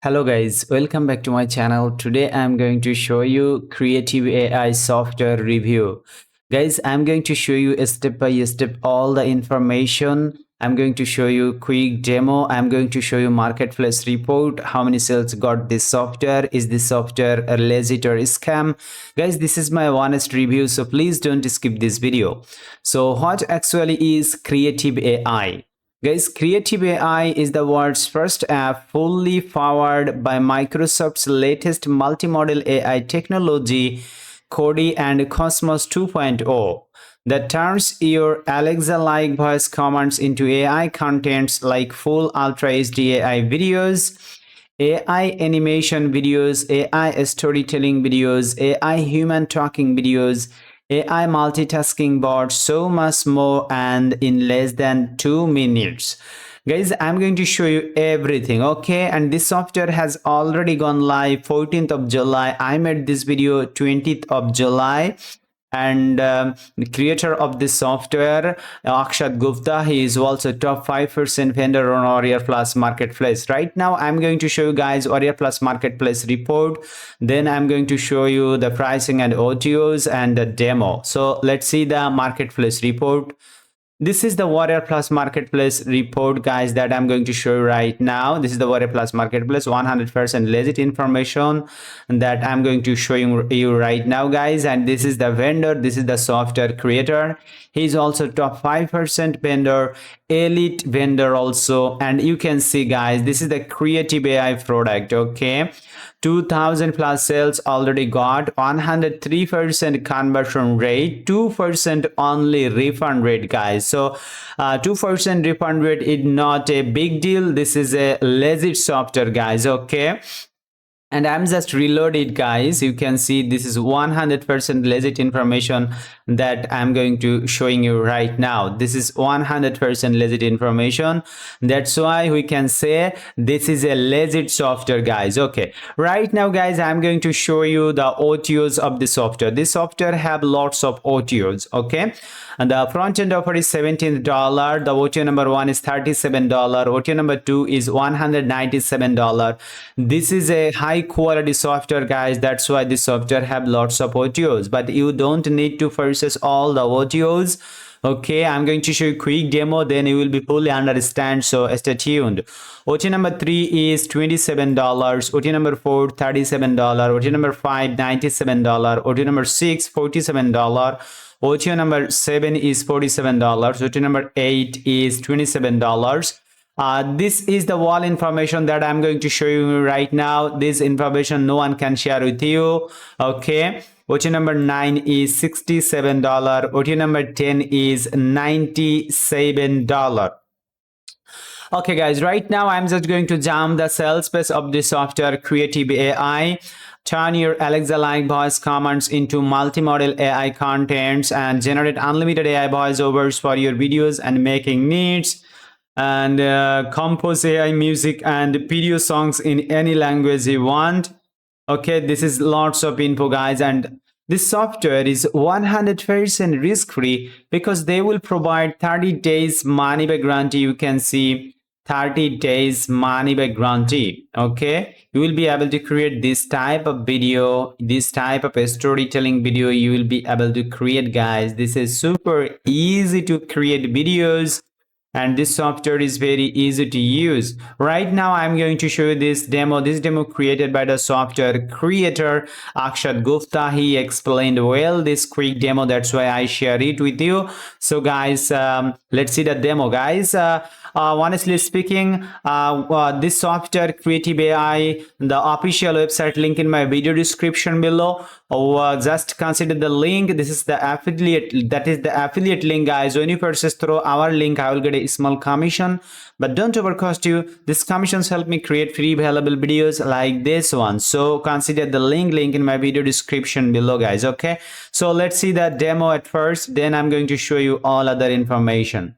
Hello guys, welcome back to my channel. Today I'm going to show you creative AI software review. Guys, I'm going to show you step by step all the information. I'm going to show you quick demo. I'm going to show you marketplace report. How many sales got this software? Is this software a legit or a scam? Guys, this is my honest review, so please don't skip this video. So what actually is creative AI? Guys, Creative AI is the world's first app fully powered by Microsoft's latest multimodal AI technology, CoDi and Cosmos 2.0, that turns your Alexa-like voice commands into AI contents like full Ultra HD AI videos, AI animation videos, AI storytelling videos, AI human talking videos, AI multitasking bots, so much more, and in less than 2 minutes. Guys, I'm going to show you everything, okay? And this software has already gone live 14th of July. I made this video 20th of July, and the creator of this software, Akshat Gupta, he is also top 5% vendor on Warrior Plus Marketplace. Right now I'm going to show you guys Warrior Plus Marketplace report, then I'm going to show you the pricing and OTOs and the demo. So let's see the marketplace report. This is the Warrior Plus Marketplace report, guys, that I'm going to show you right now. This is the Warrior Plus Marketplace, 100% legit information that I'm going to show you right now, guys. And this is the vendor. This is the software creator. He's also top 5% vendor, elite vendor also. And you can see, guys, this is the creative AI product, okay? 2000 plus sales already got, 103% conversion rate, 2% only refund rate, guys. So 2% refund rate is not a big deal. This is a legit software, guys, okay? And I'm just reload it, guys. You can see this is 100% legit information that I'm going to showing you right now. This is 100% legit information. That's why we can say this is a legit software, guys. Okay, right now, guys, I'm going to show you the OTOs of the software. This software have lots of OTOs, okay? And the front end offer is $17. The OTO number 1 is $37. OTO number 2 is $197. This is a high quality software, guys. That's why this software have lots of OTOs, but you don't need to purchase all the OTOs. Okay, I'm going to show you a quick demo, then you will be fully understand, so stay tuned. OT number 3 is $27. OT number 4 $37. OT number 5 $97. OT number 6 $47. OTO number 7 is $47. OTO number 8 is $27. This is the wall information that I'm going to show you right now. This information no one can share with you. Okay. OTO number 9 is $67. OTO number 10 is $97. Okay, guys, right now I'm just going to jump the sales page of the software Creative AI. Turn your Alexa-like voice commands into multimodal AI contents and generate unlimited AI voiceovers for your videos and making needs, and compose AI music and video songs in any language you want. Okay, this is lots of info, guys, and this software is 100% risk-free because they will provide 30 days money back guarantee. You can see 30 days money back guarantee. Okay, you will be able to create this type of video, this type of a storytelling video you will be able to create, guys. This is super easy to create videos, and this software is very easy to use. Right now I'm going to show you this demo created by the software creator Akshat Gupta. He explained well this quick demo, that's why I share it with you. So guys, let's see the demo, guys. Honestly speaking, this software Creative AI, the official website link in my video description below. Just consider the link. This is the affiliate, that is the affiliate link, guys. When you purchase through our link, I will get a small commission, but don't overcost you. These commissions help me create free available videos like this one. So consider the link in my video description below, guys. Okay, so let's see the demo at first, then I'm going to show you all other information.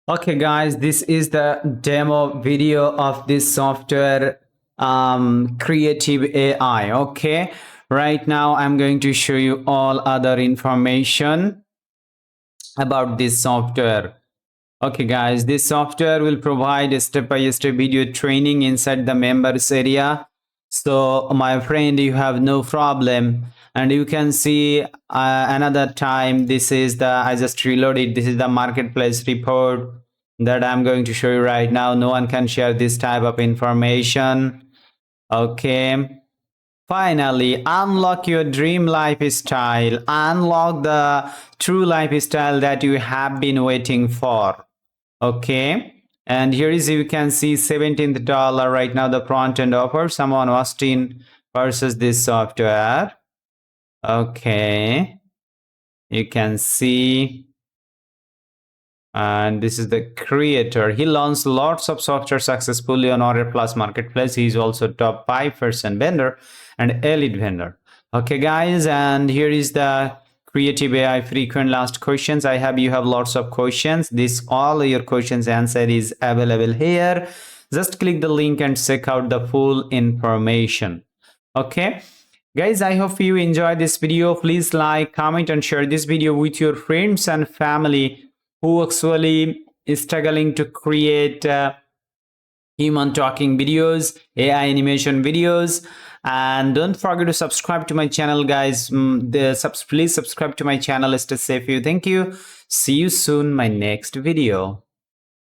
Okay, guys, this is the demo video of this software, Creative AI. Okay, right now I'm going to show you all other information about this software. Okay, guys, this software will provide a step-by-step video training inside the members area. So, my friend, you have no problem. And you can see another time. This is the, I just reloaded. This is the marketplace report that I'm going to show you right now. No one can share this type of information. Okay. Finally, unlock your dream lifestyle. Unlock the true lifestyle that you have been waiting for. Okay, and here is, you can see $17 right now, the front end offer. Someone Austin versus this software. Okay, you can see, and this is the creator. He launched lots of software successfully on Order Plus Marketplace. He's also top 5% vendor and elite vendor. Okay, guys, and here is the Creative AI frequent last questions. You have lots of questions. This all your questions answer is available here. Just click the link and check out the full information. Okay, guys, I hope you enjoyed this video. Please like, comment, and share this video with your friends and family who actually is struggling to create human talking videos, AI animation videos. And don't forget to subscribe to my channel, guys. Please subscribe to my channel. Stay safe. Thank you. See you soon my next video.